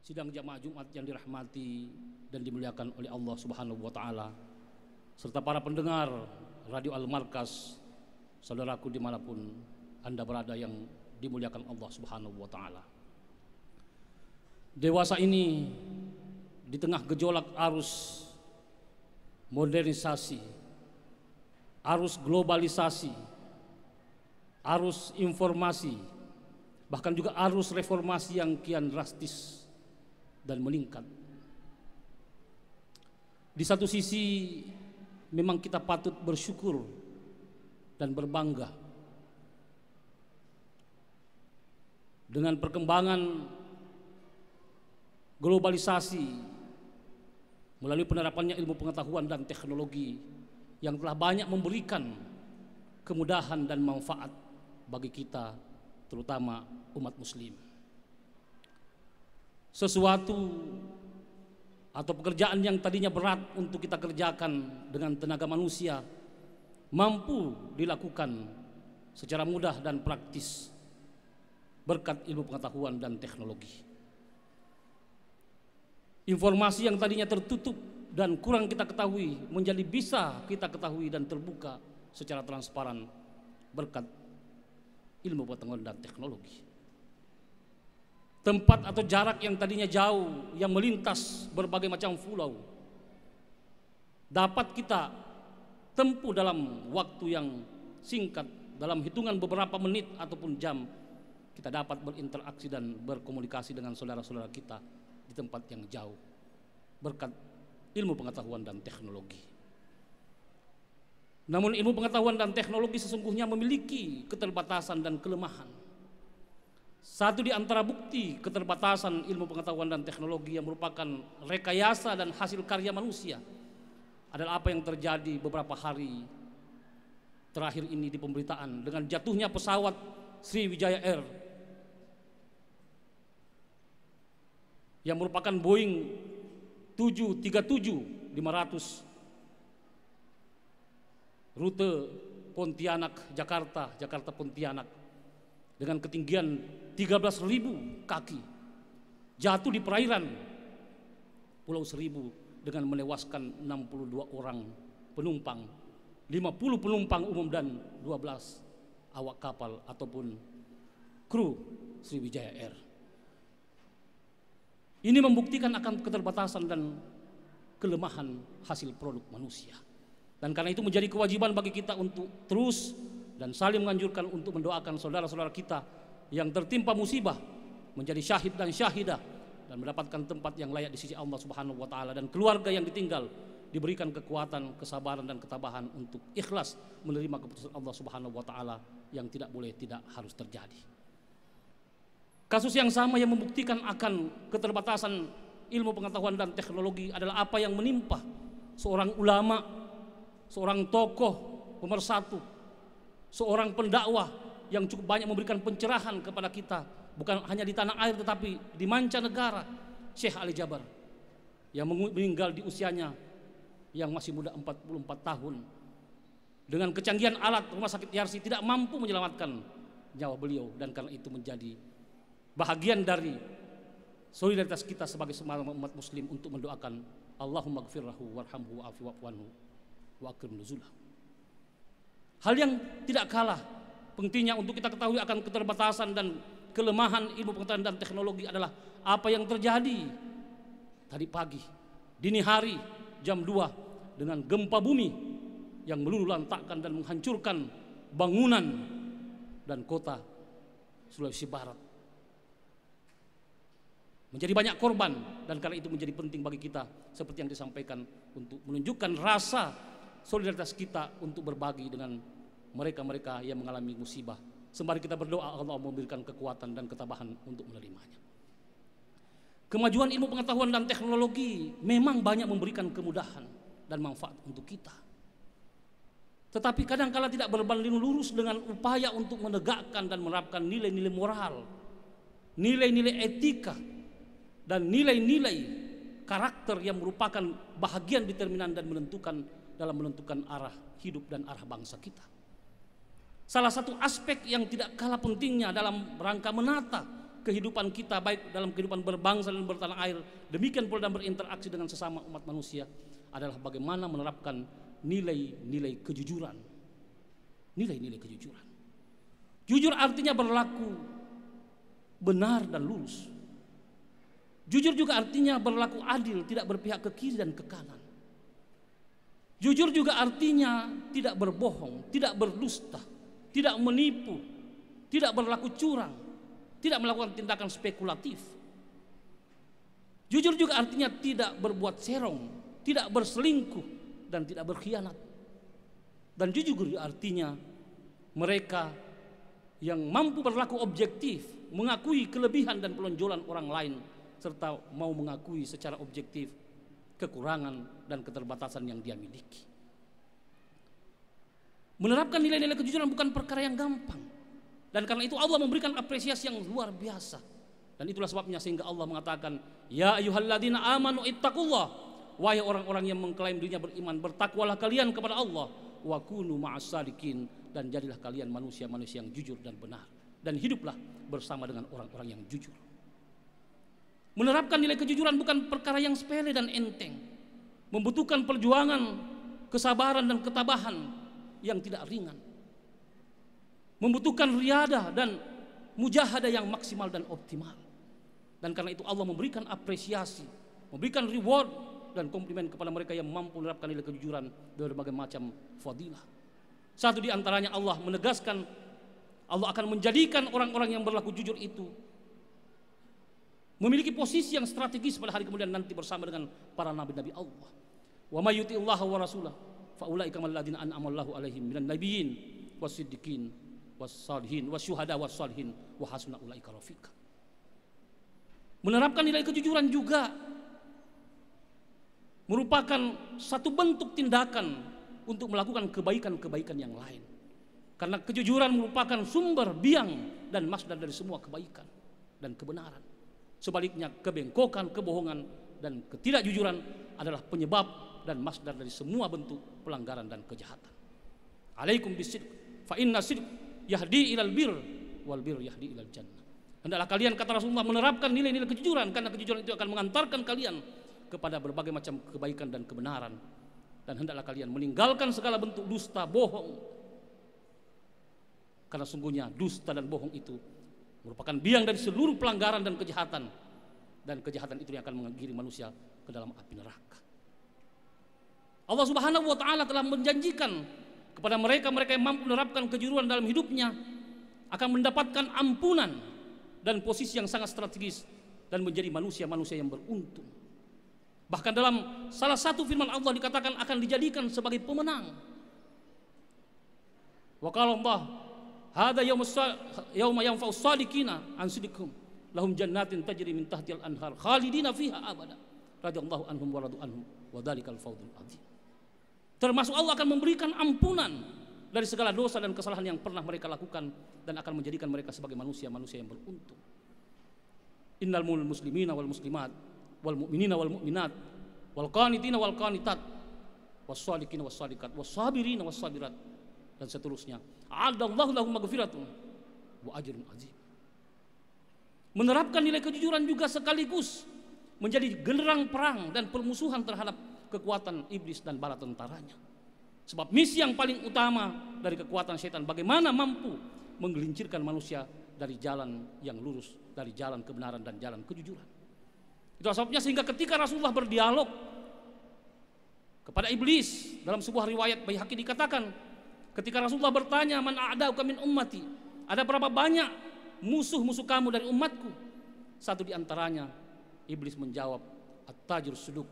sidang jamaah Jumat yang dirahmati dan dimuliakan oleh Allah Subhanahu wa taala, serta para pendengar Radio Al-Markas, saudaraku dimanapun Anda berada yang dimuliakan Allah Subhanahu wa taala. Dewasa ini di tengah gejolak arus modernisasi, arus globalisasi, arus informasi, bahkan juga arus reformasi yang kian drastis dan meningkat. Di satu sisi memang kita patut bersyukur dan berbangga dengan perkembangan globalisasi melalui penerapannya ilmu pengetahuan dan teknologi yang telah banyak memberikan kemudahan dan manfaat bagi kita, terutama umat muslim. Sesuatu atau pekerjaan yang tadinya berat untuk kita kerjakan dengan tenaga manusia mampu dilakukan secara mudah dan praktis berkat ilmu pengetahuan dan teknologi. Informasi yang tadinya tertutup dan kurang kita ketahui menjadi bisa kita ketahui dan terbuka secara transparan berkat ilmu pengetahuan dan teknologi. Tempat atau jarak yang tadinya jauh, yang melintas berbagai macam pulau, dapat kita tempuh dalam waktu yang singkat, dalam hitungan beberapa menit ataupun jam. Kita dapat berinteraksi dan berkomunikasi dengan saudara-saudara kita di tempat yang jauh berkat ilmu pengetahuan dan teknologi. Namun ilmu pengetahuan dan teknologi sesungguhnya memiliki keterbatasan dan kelemahan. Satu di antara bukti keterbatasan ilmu pengetahuan dan teknologi yang merupakan rekayasa dan hasil karya manusia adalah apa yang terjadi beberapa hari terakhir ini di pemberitaan dengan jatuhnya pesawat Sriwijaya Air yang merupakan Boeing 737-500 rute Pontianak-Jakarta, Jakarta-Pontianak dengan ketinggian 13.000 kaki jatuh di perairan Pulau Seribu dengan menewaskan 62 orang penumpang, 50 penumpang umum dan 12 awak kapal ataupun kru Sriwijaya Air. Ini membuktikan akan keterbatasan dan kelemahan hasil produk manusia. Dan karena itu menjadi kewajiban bagi kita untuk terus dan saling menganjurkan untuk mendoakan saudara-saudara kita yang tertimpa musibah menjadi syahid dan syahidah dan mendapatkan tempat yang layak di sisi Allah Subhanahu wa taala, dan keluarga yang ditinggal diberikan kekuatan, kesabaran dan ketabahan untuk ikhlas menerima keputusan Allah Subhanahu wa taala yang tidak boleh tidak harus terjadi. Kasus yang sama yang membuktikan akan keterbatasan ilmu pengetahuan dan teknologi adalah apa yang menimpa seorang ulama, seorang tokoh pemersatu, seorang pendakwah yang cukup banyak memberikan pencerahan kepada kita, bukan hanya di tanah air tetapi di mancanegara, Syekh Ali Jaber yang meninggal di usianya yang masih muda 44 tahun. Dengan kecanggihan alat rumah sakit Yarsi tidak mampu menyelamatkan nyawa beliau, dan karena itu menjadi bahagian dari solidaritas kita sebagai semua umat muslim untuk mendoakan Allahumma gfirlahu warhamhu wa'afi wa'fu wa akrim nuzulah. Hal yang tidak kalah pentingnya untuk kita ketahui akan keterbatasan dan kelemahan ilmu pengetahuan dan teknologi adalah apa yang terjadi tadi pagi dini hari jam 2 dengan gempa bumi yang meluluhlantakkan dan menghancurkan bangunan dan kota Sulawesi Barat. Menjadi banyak korban, dan karena itu menjadi penting bagi kita seperti yang disampaikan untuk menunjukkan rasa solidaritas kita untuk berbagi dengan mereka-mereka yang mengalami musibah. Sembari kita berdoa Allah memberikan kekuatan dan ketabahan untuk menerimanya. Kemajuan ilmu pengetahuan dan teknologi memang banyak memberikan kemudahan dan manfaat untuk kita. Tetapi kadang-kala tidak berbanding lurus dengan upaya untuk menegakkan dan menerapkan nilai-nilai moral, nilai-nilai etika, dan nilai-nilai karakter yang merupakan bahagian determinan dan menentukan dalam menentukan arah hidup dan arah bangsa kita. Salah satu aspek yang tidak kalah pentingnya dalam rangka menata kehidupan kita, baik dalam kehidupan berbangsa dan bertanah air, demikian pula dalam berinteraksi dengan sesama umat manusia, adalah bagaimana menerapkan nilai-nilai kejujuran. Nilai-nilai kejujuran. Jujur artinya berlaku benar dan lurus. Jujur juga artinya berlaku adil, tidak berpihak ke kiri dan ke kanan. Jujur juga artinya tidak berbohong, tidak berdusta, tidak menipu, tidak berlaku curang, tidak melakukan tindakan spekulatif. Jujur juga artinya tidak berbuat serong, tidak berselingkuh, dan tidak berkhianat. Dan jujur juga artinya mereka yang mampu berlaku objektif, mengakui kelebihan dan penonjolan orang lain, serta mau mengakui secara objektif kekurangan dan keterbatasan yang dia miliki. Menerapkan nilai-nilai kejujuran bukan perkara yang gampang. Dan karena itu Allah memberikan apresiasi yang luar biasa. Dan itulah sebabnya sehingga Allah mengatakan, ya ayyuhalladzina amanu ittaqullah, wahai orang-orang yang mengklaim dirinya beriman, bertakwalah kalian kepada Allah, wa kunu ma'as-shadiqin, dan jadilah kalian manusia-manusia yang jujur dan benar, dan hiduplah bersama dengan orang-orang yang jujur. Menerapkan nilai kejujuran bukan perkara yang sepele dan enteng, membutuhkan perjuangan, kesabaran dan ketabahan yang tidak ringan, membutuhkan riadah dan mujahadah yang maksimal dan optimal. Dan karena itu Allah memberikan apresiasi, memberikan reward dan komplimen kepada mereka yang mampu menerapkan nilai kejujuran berbagai macam fadilah. Satu di antaranya Allah menegaskan, Allah akan menjadikan orang-orang yang berlaku jujur itu memiliki posisi yang strategis pada hari kemudian nanti bersama dengan para nabi-nabi Allah. Wa may yuti'illaha wa rasulahu fa ulaika alladzina an'ama Allahu 'alaihim minan nabiyyin was-siddiqin was-shalihin wasyuhada was-shalihin wa hasuna ulaika rafiqa. Menerapkan nilai kejujuran juga merupakan satu bentuk tindakan untuk melakukan kebaikan-kebaikan yang lain. Karena kejujuran merupakan sumber biang dan masdar dari semua kebaikan dan kebenaran. Sebaliknya kebengkokan, kebohongan, dan ketidakjujuran adalah penyebab dan masdar dari semua bentuk pelanggaran dan kejahatan. Alaikum bisidq, fa inna sidq yahdi ilal bir, wal bir yahdi ilal jannah. Hendaklah kalian, kata Rasulullah, menerapkan nilai-nilai kejujuran, karena kejujuran itu akan mengantarkan kalian kepada berbagai macam kebaikan dan kebenaran. Dan hendaklah kalian meninggalkan segala bentuk dusta, bohong, karena sungguhnya dusta dan bohong itu merupakan biang dari seluruh pelanggaran dan kejahatan. Dan kejahatan itu yang akan menggiring manusia ke dalam api neraka. Allah Subhanahu wa ta'ala telah menjanjikan kepada mereka-mereka yang mampu menerapkan kejujuran dalam hidupnya akan mendapatkan ampunan dan posisi yang sangat strategis dan menjadi manusia-manusia yang beruntung. Bahkan dalam salah satu firman Allah dikatakan akan dijadikan sebagai pemenang. Wa qala Allah, hada yauma yanfa'u shadiqina an sidqihim lahum jannatin tajri min tahtihal anhar khalidina fiha abada radhiyallahu anhum wa radu anhum wa dzalikal fawzul adzim. Termasuk Allah akan memberikan ampunan dari segala dosa dan kesalahan yang pernah mereka lakukan dan akan menjadikan mereka sebagai manusia-manusia yang beruntung. Innal muslimina wal muslimat wal mu'minina wal mu'minat wal qanitina wal qanitat was shadiqina was shadiqat was sabirina was sabirat, dan seterusnya. A'adallahu lahum maghfiratun wa ajrun azim. Menerapkan nilai kejujuran juga sekaligus menjadi genderang perang dan permusuhan terhadap kekuatan iblis dan bala tentaranya. Sebab misi yang paling utama dari kekuatan setan bagaimana mampu menggelincirkan manusia dari jalan yang lurus, dari jalan kebenaran dan jalan kejujuran. Itu sebabnya sehingga ketika Rasulullah berdialog kepada iblis, dalam sebuah riwayat Baihaqi dikatakan, ketika Rasulullah bertanya, man a'da'uka min ummati, ada berapa banyak musuh-musuh kamu dari umatku? Satu di antaranya iblis menjawab, at-tajir suduk,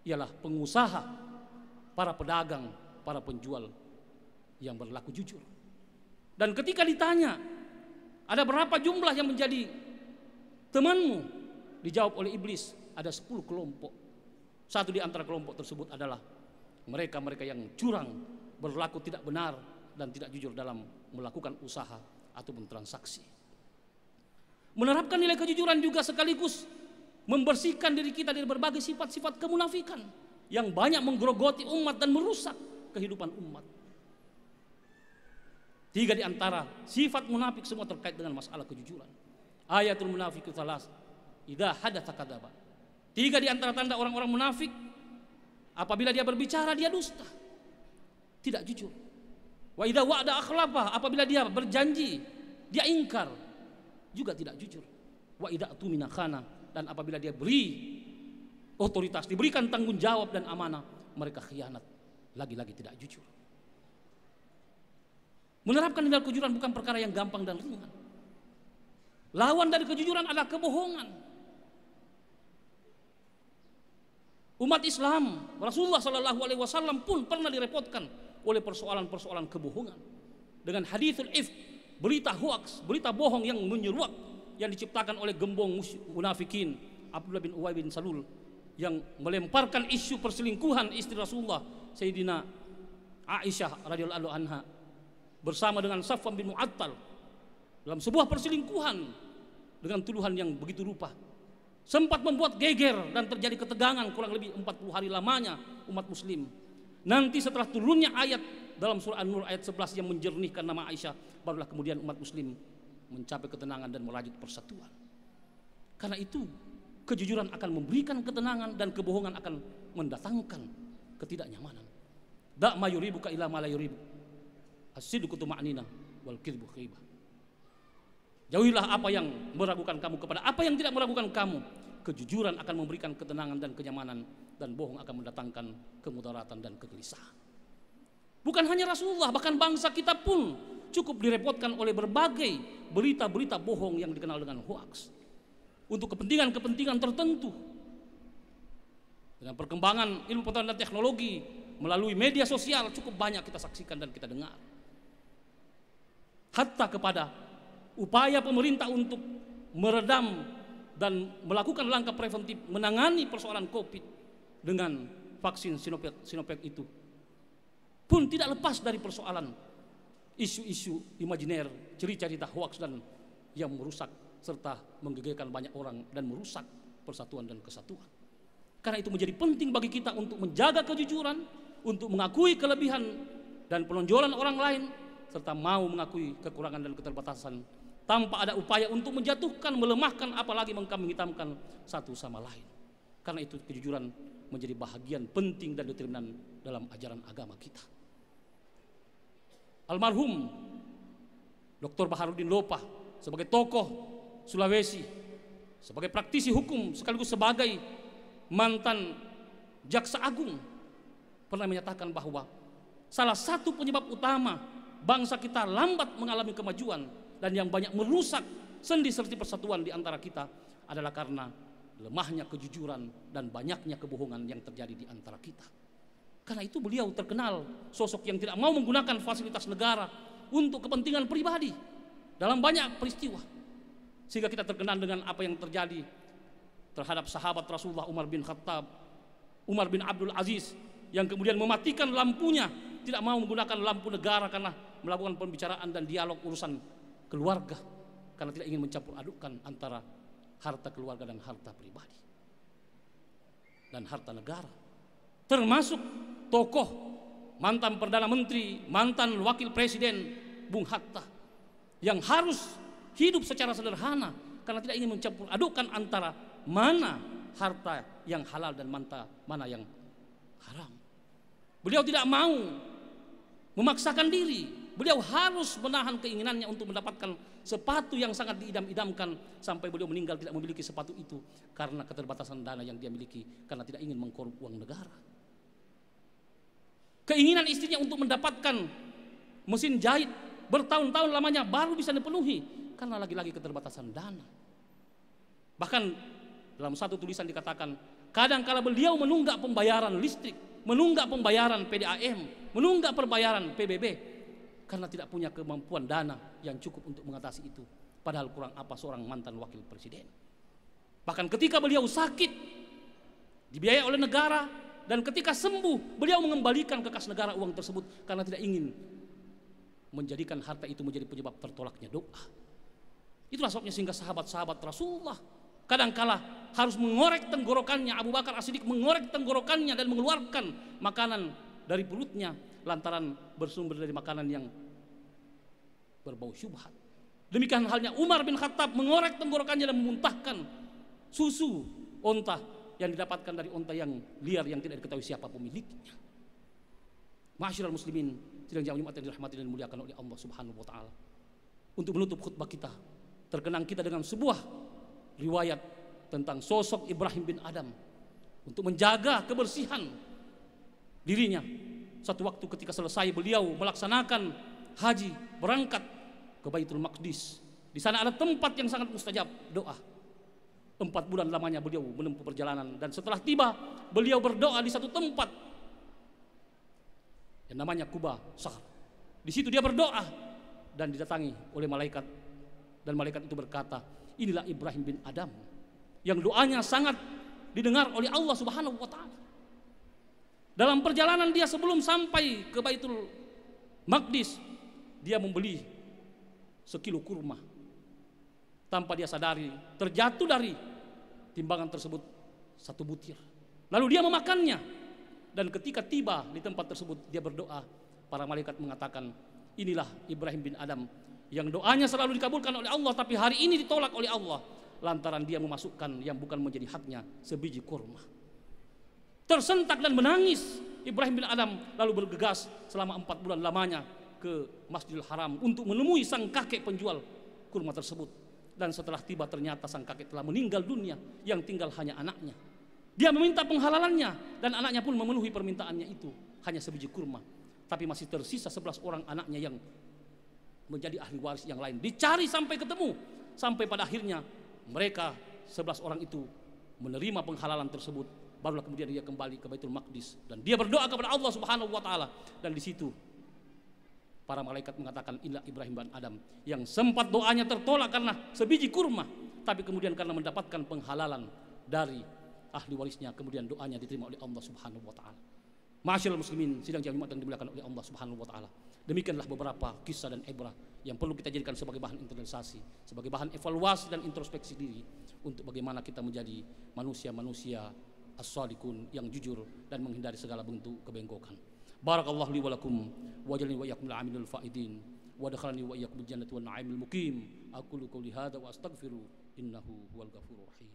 ialah pengusaha, para pedagang, para penjual yang berlaku jujur. Dan ketika ditanya, ada berapa jumlah yang menjadi temanmu? Dijawab oleh iblis, ada 10 kelompok. Satu di antara kelompok tersebut adalah mereka-mereka yang curang, berlaku tidak benar dan tidak jujur dalam melakukan usaha ataupun transaksi. Menerapkan nilai kejujuran juga sekaligus membersihkan diri kita dari berbagai sifat-sifat kemunafikan yang banyak menggerogoti umat dan merusak kehidupan umat. 3 di antara sifat munafik semua terkait dengan masalah kejujuran. Ayatul munafiqu tsalas, idza hadatsa kadzaba. 3 di antara tanda orang-orang munafik, apabila dia berbicara dia dusta, tidak jujur. Wa idza wa'ada akhlafa, apabila dia berjanji dia ingkar, juga tidak jujur. Wa idza tumina khana, dan apabila dia beri otoritas, diberikan tanggung jawab dan amanah, mereka khianat, lagi-lagi tidak jujur. Menerapkan nilai kejujuran bukan perkara yang gampang dan ringan. Lawan dari kejujuran adalah kebohongan. Umat Islam, Rasulullah SAW pun pernah direpotkan oleh persoalan-persoalan kebohongan dengan hadithul ifk, berita hoax, berita bohong yang menyeruak yang diciptakan oleh gembong munafikin Abdullah bin Ubay bin Salul, yang melemparkan isu perselingkuhan istri Rasulullah Sayyidina Aisyah radhiyallahu anha bersama dengan Safwan bin Mu'attal dalam sebuah perselingkuhan dengan tuduhan yang begitu rupa, sempat membuat geger dan terjadi ketegangan kurang lebih 40 hari lamanya umat muslim. Nanti setelah turunnya ayat dalam surah An-Nur ayat 11 yang menjernihkan nama Aisyah, barulah kemudian umat muslim mencapai ketenangan dan merajut persatuan. Karena itu kejujuran akan memberikan ketenangan dan kebohongan akan mendatangkan ketidaknyamanan. Da ma yuribuka ila ma la yuribu, as-sidqu tuma'ninah wal kidbu khibah. Jauhilah apa yang meragukan kamu kepada apa yang tidak meragukan kamu. Kejujuran akan memberikan ketenangan dan kenyamanan, dan bohong akan mendatangkan kemudaratan dan kegelisahan. Bukan hanya Rasulullah, bahkan bangsa kita pun cukup direpotkan oleh berbagai berita-berita bohong yang dikenal dengan hoax untuk kepentingan-kepentingan tertentu. Dengan perkembangan ilmu pengetahuan dan teknologi melalui media sosial cukup banyak kita saksikan dan kita dengar. Hatta kepada upaya pemerintah untuk meredam dan melakukan langkah preventif menangani persoalan COVID dengan vaksin Sinovac itu pun tidak lepas dari persoalan isu-isu imajiner, cerita-cerita hoax dan yang merusak serta menggegerkan banyak orang dan merusak persatuan dan kesatuan. Karena itu menjadi penting bagi kita untuk menjaga kejujuran, untuk mengakui kelebihan dan penonjolan orang lain, serta mau mengakui kekurangan dan keterbatasan tanpa ada upaya untuk menjatuhkan, melemahkan, apalagi mengkambing hitamkan satu sama lain. Karena itu kejujuran menjadi bahagian penting dan determinan dalam ajaran agama kita. Almarhum Dr. Baharudin Lopa sebagai tokoh Sulawesi, sebagai praktisi hukum sekaligus sebagai mantan jaksa agung, pernah menyatakan bahwa salah satu penyebab utama bangsa kita lambat mengalami kemajuan dan yang banyak merusak sendi-sendi persatuan di antara kita adalah karena lemahnya kejujuran dan banyaknya kebohongan yang terjadi di antara kita. Karena itu beliau terkenal sosok yang tidak mau menggunakan fasilitas negara untuk kepentingan pribadi dalam banyak peristiwa. Sehingga kita terkenal dengan apa yang terjadi terhadap sahabat Rasulullah Umar bin Khattab, Umar bin Abdul Aziz, yang kemudian mematikan lampunya, tidak mau menggunakan lampu negara karena melakukan pembicaraan dan dialog urusan keluarga, karena tidak ingin mencampur adukkan antara harta keluarga dan harta pribadi dan harta negara. Termasuk tokoh mantan Perdana Menteri, mantan Wakil Presiden Bung Hatta, yang harus hidup secara sederhana karena tidak ingin mencampur adukkan antara mana harta yang halal dan mana yang haram. Beliau tidak mau memaksakan diri. Beliau harus menahan keinginannya untuk mendapatkan sepatu yang sangat diidam-idamkan sampai beliau meninggal tidak memiliki sepatu itu karena keterbatasan dana yang dia miliki, karena tidak ingin mengkorup uang negara. Keinginan istrinya untuk mendapatkan mesin jahit bertahun-tahun lamanya baru bisa dipenuhi karena lagi-lagi keterbatasan dana. Bahkan dalam satu tulisan dikatakan, kadang-kala beliau menunggak pembayaran listrik, menunggak pembayaran PDAM, menunggak pembayaran PBB karena tidak punya kemampuan dana yang cukup untuk mengatasi itu. Padahal kurang apa seorang mantan wakil presiden. Bahkan ketika beliau sakit, dibiayai oleh negara, dan ketika sembuh, beliau mengembalikan ke kas negara uang tersebut karena tidak ingin menjadikan harta itu menjadi penyebab tertolaknya doa. Itulah sebabnya sehingga sahabat-sahabat Rasulullah kadangkala harus mengorek tenggorokannya. Abu Bakar As-Siddiq mengorek tenggorokannya dan mengeluarkan makanan dari perutnya lantaran bersumber dari makanan yang berbau syubhat. Demikian halnya Umar bin Khattab mengorek tenggorokannya dan memuntahkan susu onta yang didapatkan dari onta yang liar yang tidak diketahui siapa pemiliknya. Ma'asyiral muslimin, sidang Jumat yang dirahmati dan dimuliakan oleh Allah Subhanahu wa taala. Untuk menutup khutbah kita, terkenang kita dengan sebuah riwayat tentang sosok Ibrahim bin Adam untuk menjaga kebersihan dirinya. Satu waktu ketika selesai beliau melaksanakan haji, berangkat ke Baitul Maqdis. Di sana ada tempat yang sangat mustajab doa. 4 bulan lamanya beliau menempuh perjalanan, dan setelah tiba beliau berdoa di satu tempat yang namanya Quba Sahr. Di situ dia berdoa dan didatangi oleh malaikat, dan malaikat itu berkata, inilah Ibrahim bin Adam yang doanya sangat didengar oleh Allah Subhanahu wa taala. Dalam perjalanan dia sebelum sampai ke Baitul Maqdis, dia membeli sekilo kurma. Tanpa dia sadari, terjatuh dari timbangan tersebut 1 butir. Lalu dia memakannya. Dan ketika tiba di tempat tersebut, dia berdoa. Para malaikat mengatakan, inilah Ibrahim bin Adam yang doanya selalu dikabulkan oleh Allah, tapi hari ini ditolak oleh Allah lantaran dia memasukkan yang bukan menjadi haknya, sebiji kurma. Tersentak dan menangis Ibrahim bin Adam, lalu bergegas selama 4 bulan lamanya ke Masjidil Haram untuk menemui sang kakek penjual kurma tersebut. Dan setelah tiba ternyata sang kakek telah meninggal dunia, yang tinggal hanya anaknya. Dia meminta penghalalannya dan anaknya pun memenuhi permintaannya itu, hanya sebiji kurma. Tapi masih tersisa 11 orang anaknya yang menjadi ahli waris yang lain. Dicari sampai ketemu, sampai pada akhirnya mereka 11 orang itu menerima penghalalan tersebut. Barulah kemudian dia kembali ke Baitul Maqdis dan dia berdoa kepada Allah Subhanahu wa taala. Dan di situ para malaikat mengatakan, inilah Ibrahim bin Adam yang sempat doanya tertolak karena sebiji kurma, tapi kemudian karena mendapatkan penghalalan dari ahli warisnya, kemudian doanya diterima oleh Allah Subhanahu wa taala. Ma'asyiral muslimin, sidang Jumat yang dimuliakan oleh Allah Subhanahu wa taala. Demikianlah beberapa kisah dan ibrah yang perlu kita jadikan sebagai bahan internalisasi, sebagai bahan evaluasi dan introspeksi diri untuk bagaimana kita menjadi manusia-manusia as-shadiqun yang jujur dan menghindari segala bentuk kebengkokan. Barakallahu li wa lakum wa jalani wa iyyakum al-'amilul faidin wa dakhalani wa iyyakum al-jannata wan na'imul muqim. Aqulu qouli hadza wa astaghfiru innahu huwal ghafurur rahim.